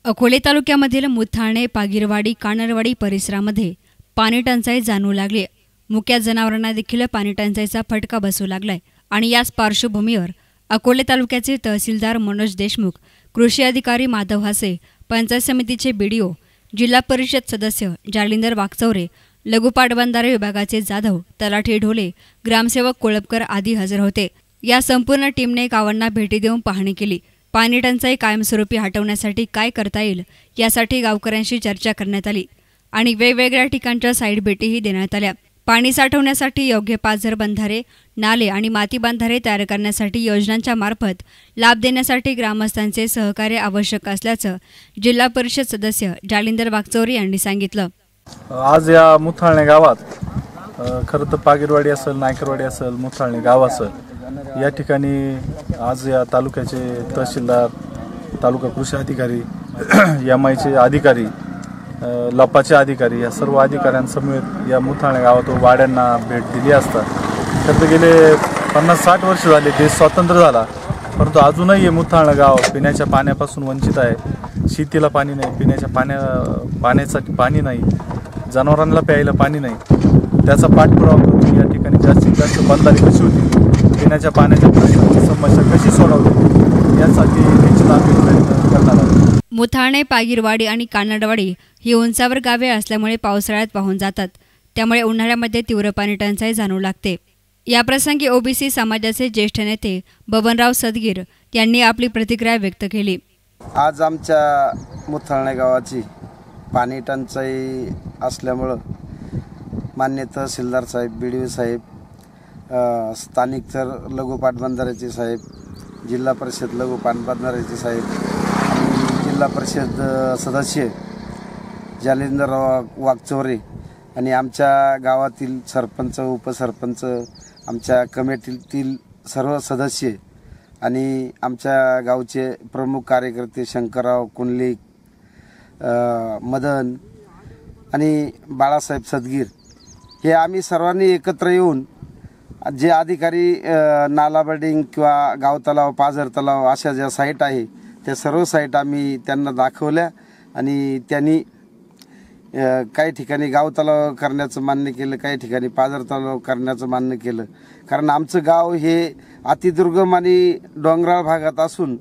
अकोले तालुक्यामधील मुथाणे, पागिरवाडी, कानडवाडी परिसरामध्ये पाणी टंचाई जाणवू लागली. मुक्या जनावरांना देखील पाणी टंचाईचा फटका बसू लागलाय आणि याच पार्श्वभूमीवर अकोले तालुक्याचे तहसीलदार मनोज देशमुख, कृषी अधिकारी माधव हासे, पंचायत समितीचे बीडीओ, जिल्हा परिषद सदस्य जालिंदर वाकचौरे, लघु पाटबंधारे विभागाचे जाधव, तलाठी ढोले, ग्रामसेवक कोळपकर आदी हजर होते. या संपूर्ण टीमने गावांना भेटी देऊन पाहणी केली. पाणी टंचाई कायमस्वरूपी हटवण्यासाठी काय करता येईल यासाठी गावकऱ्यांशी चर्चा करण्यात आली आणि वेगवेगळ्या ठिकाणच्या साईड भेटीही देण्यात आल्या. पाणी साठवण्यासाठी योग्य पाझर बंधारे, नाले आणि माती बंधारे तयार करण्यासाठी योजनांच्या मार्फत लाभ देण्यासाठी ग्रामस्थांचे सहकार्य आवश्यक असल्याचं जिल्हा परिषद सदस्य जालिंदर वाकचौरे यांनी सांगितलं. आज या मुथाणे गावात खरं तर पागिरवाडी असेल, नायकरवाडी असेल, मुथाणे गाव असेल, या ठिकाणी आज या तालुक्याचे तहसीलदार, तालुका कृषी अधिकारी, एमआयचे अधिकारी, लपाचे अधिकारी या सर्व अधिकाऱ्यांसमवेत या मुथाणे गावात वाड्यांना भेट दिली असता. खरं तर गेले 50-60 वर्ष झाले, देश स्वतंत्र झाला, परंतु अजूनही हे मुथाणे गाव पिण्याच्या पाण्यापासून वंचित आहे. शेतीला पाणी नाही, पिण्याच्या पाण्यासाठी पाणी नाही, जनावरांना प्यायला पाणी नाही. त्याचा पाठपुरावा करून या ठिकाणी जास्तीत जास्त बंधारे कशी होती, पिण्याच्या पाण्याच्या समस्या कशी सोडवली यासाठी निश्चित आम्ही प्रयत्न करणार आहोत. मुथाणे, पागिरवाडी आणि कानडवाडी ही उंचावर गावे असल्यामुळे पावसाळ्यात वाहून जातात. त्यामुळे उन्हाळ्यामध्ये तीव्र पाणी टंचाई जाणवू लागते. याप्रसंगी ओबीसी समाजाचे ज्येष्ठ नेते बबनराव सदगीर यांनी आपली प्रतिक्रिया व्यक्त केली. आज आमच्या मुथाणे गावाची पाणी टंचाई असल्यामुळं मान्य तहसीलदार साहेब, बीडीओ साहेब, स्थानिक तर लघु पाटबंधाऱ्याचे साहेब, जिल्हा परिषद लघु पाटबंधाऱ्याचे साहेब आणि जिल्हा परिषद सदस्य जालिंदर वाकचौरे आणि आमच्या गावातील सरपंच, उपसरपंच, आमच्या कमिटीतील सर्व सदस्य आणि आमच्या गावचे प्रमुख कार्यकर्ते शंकरराव कुंडलिक, मदन आणि बाळासाहेब सदगीर हे आम्ही सर्वांनी एकत्र येऊन जे अधिकारी नाला बर्डिंग किंवा गाव तलाव, पाझर तलाव अशा ज्या साईट आहे त्या सर्व साईट आम्ही त्यांना दाखवल्या आणि त्यांनी काही ठिकाणी गाव तलाव करण्याचं मान्य केलं, काही ठिकाणी पाझर तलाव करण्याचं मान्य केलं. कारण आमचं गाव हे अतिदुर्गम आणि डोंगराळ भागात असून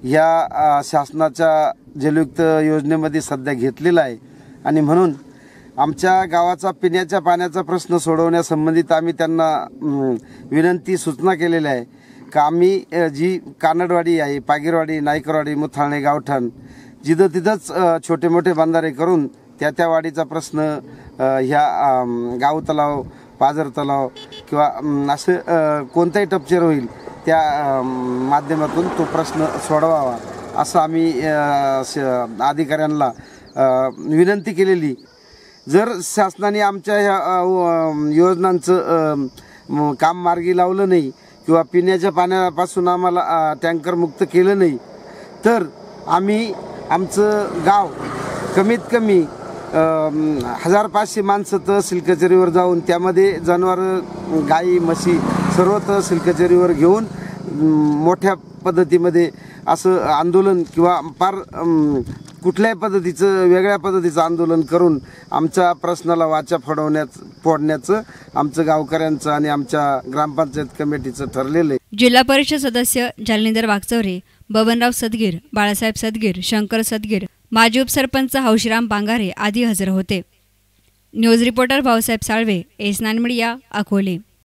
ह्या शासनाच्या जलयुक्त योजनेमध्ये सध्या घेतलेला आहे आणि म्हणून आमच्या गावाचा पिण्याच्या पाण्याचा प्रश्न सोडवण्यासंबंधित आम्ही त्यांना विनंती, सूचना केलेल्या आहे का आम्ही जी कानडवाडी आहे, पागिरवाडी, नायकरवाडी, मुथाणे, गावठाण जिथं तिथंच छोटे मोठे बंधारे करून त्या वाडीचा प्रश्न ह्या गाव तलाव, पाझर तलाव किंवा असं कोणताही टप्चर होईल त्या माध्यमातून तो प्रश्न सोडवावा असं आम्ही अधिकाऱ्यांना विनंती केलेली. जर शासनाने आमच्या ह्या योजनांचं काम मार्गी लावलं नाही किंवा पिण्याच्या पाण्यापासून आम्हाला टँकर मुक्त केलं नाही तर आम्ही आमचं गाव कमीत कमी 1500 माणसं तहसील कचेरीवर जाऊन त्यामध्ये जनावरं, गाई, म्हशी सर्व तहसील कचेरीवर घेऊन मोठ्या पद्धतीमध्ये असं आंदोलन किंवा फार कुठल्याही पद्धतीचं, वेगळ्या पद्धतीचं आंदोलन करून आमच्या प्रश्नाला वाचा फोडण्याचं आमचं गावकऱ्यांचं आणि आमच्या ग्रामपंचायत कमिटीचं ठरलेलं आहे. जिल्हा परिषद सदस्य जालिंदर वाकचौरे, बबनराव सदगीर, बाळासाहेब सदगीर, शंकर सदगीर, माजी उपसरपंच हौशीराम बांगारे आदी हजर होते. News reporter Bhausaheb Salve, S nine media, Akole.